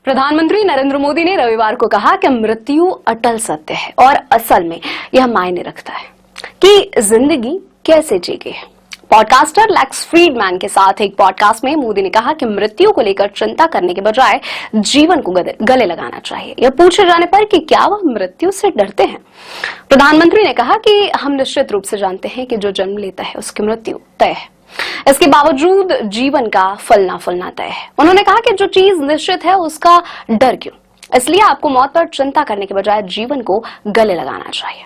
प्रधानमंत्री नरेंद्र मोदी ने रविवार को कहा कि मृत्यु अटल सत्य है और असल में यह मायने रखता है कि जिंदगी कैसे जी गई। पॉडकास्टर लेक्स फ्रीडमैन के साथ एक पॉडकास्ट में मोदी ने कहा कि मृत्यु को लेकर चिंता करने के बजाय जीवन को गले लगाना चाहिए। यह पूछे जाने पर कि क्या वह मृत्यु से डरते हैं, प्रधानमंत्री ने कहा कि हम निश्चित रूप से जानते हैं कि जो जन्म लेता है उसकी मृत्यु तय है, इसके बावजूद जीवन का फलना फूलना तय है। उन्होंने कहा कि जो चीज निश्चित है उसका डर क्यों, इसलिए आपको मौत पर चिंता करने के बजाय जीवन को गले लगाना चाहिए।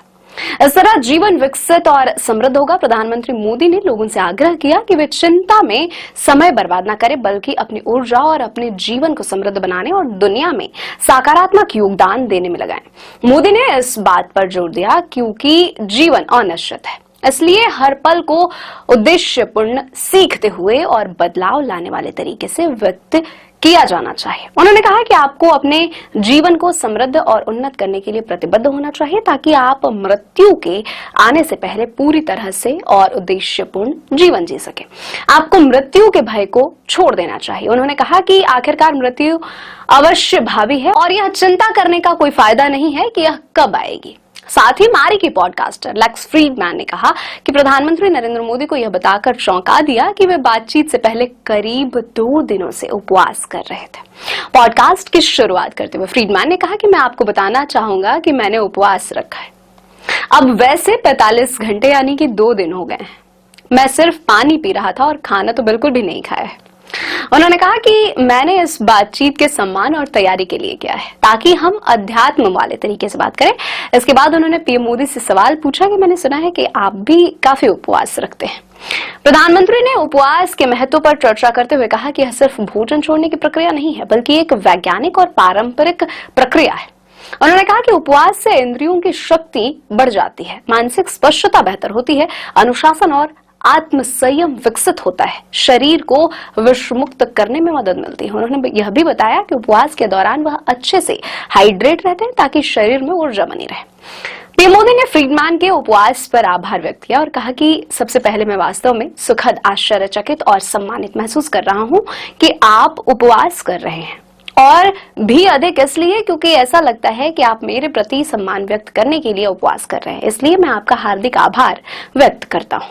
इस तरह जीवन विकसित और समृद्ध होगा। प्रधानमंत्री मोदी ने लोगों से आग्रह किया कि वे चिंता में समय बर्बाद न करें, बल्कि अपनी ऊर्जा और अपने जीवन को समृद्ध बनाने और दुनिया में सकारात्मक योगदान देने में लगाएं। मोदी ने इस बात पर जोर दिया क्योंकि जीवन अनिश्चित है, इसलिए हर पल को उद्देश्यपूर्ण, सीखते हुए और बदलाव लाने वाले तरीके से व्यक्त किया जाना चाहिए। उन्होंने कहा कि आपको अपने जीवन को समृद्ध और उन्नत करने के लिए प्रतिबद्ध होना चाहिए ताकि आप मृत्यु के आने से पहले पूरी तरह से और उद्देश्यपूर्ण जीवन जी सके। आपको मृत्यु के भय को छोड़ देना चाहिए। उन्होंने कहा कि आखिरकार मृत्यु अवश्य भावी है और यह चिंता करने का कोई फायदा नहीं है कि यह कब आएगी। साथ ही मारी की पॉडकास्टर लेक्स फ्रीडमैन ने कहा कि प्रधानमंत्री नरेंद्र मोदी को यह बताकर चौंका दिया कि वे बातचीत से पहले करीब 2 दिनों से उपवास कर रहे थे। पॉडकास्ट की शुरुआत करते हुए फ्रीडमैन ने कहा कि मैं आपको बताना चाहूंगा कि मैंने उपवास रखा है। अब वैसे 45 घंटे यानी कि 2 दिन हो गए हैं। मैं सिर्फ पानी पी रहा था और खाना तो बिल्कुल भी नहीं खाया है। उन्होंने कहा कि मैंने इस बातचीत के सम्मान और तैयारी के लिए किया है ताकि हम अध्यात्म वाले तरीके से बात करें। इसके बाद उन्होंने पीएम मोदी से सवाल पूछा कि मैंने सुना है कि आप भी काफी उपवास रखते हैं। प्रधानमंत्री ने उपवास के महत्व पर चर्चा करते हुए कहा कि यह सिर्फ भोजन छोड़ने की प्रक्रिया नहीं है, बल्कि एक वैज्ञानिक और पारंपरिक प्रक्रिया है। उन्होंने कहा कि उपवास से इंद्रियों की शक्ति बढ़ जाती है, मानसिक स्पष्टता बेहतर होती है, अनुशासन और आत्म संयम विकसित होता है, शरीर को विषमुक्त करने में मदद मिलती है। उन्होंने यह भी बताया कि उपवास के दौरान वह अच्छे से हाइड्रेट रहते हैं ताकि शरीर में ऊर्जा बनी रहे। पीएम मोदी ने फ्रीडमैन के उपवास पर आभार व्यक्त किया और कहा कि सबसे पहले मैं वास्तव में सुखद, आश्चर्यचकित और सम्मानित महसूस कर रहा हूं कि आप उपवास कर रहे हैं, और भी अधिक इसलिए क्योंकि ऐसा लगता है कि आप मेरे प्रति सम्मान व्यक्त करने के लिए उपवास कर रहे हैं। इसलिए मैं आपका हार्दिक आभार व्यक्त करता हूं।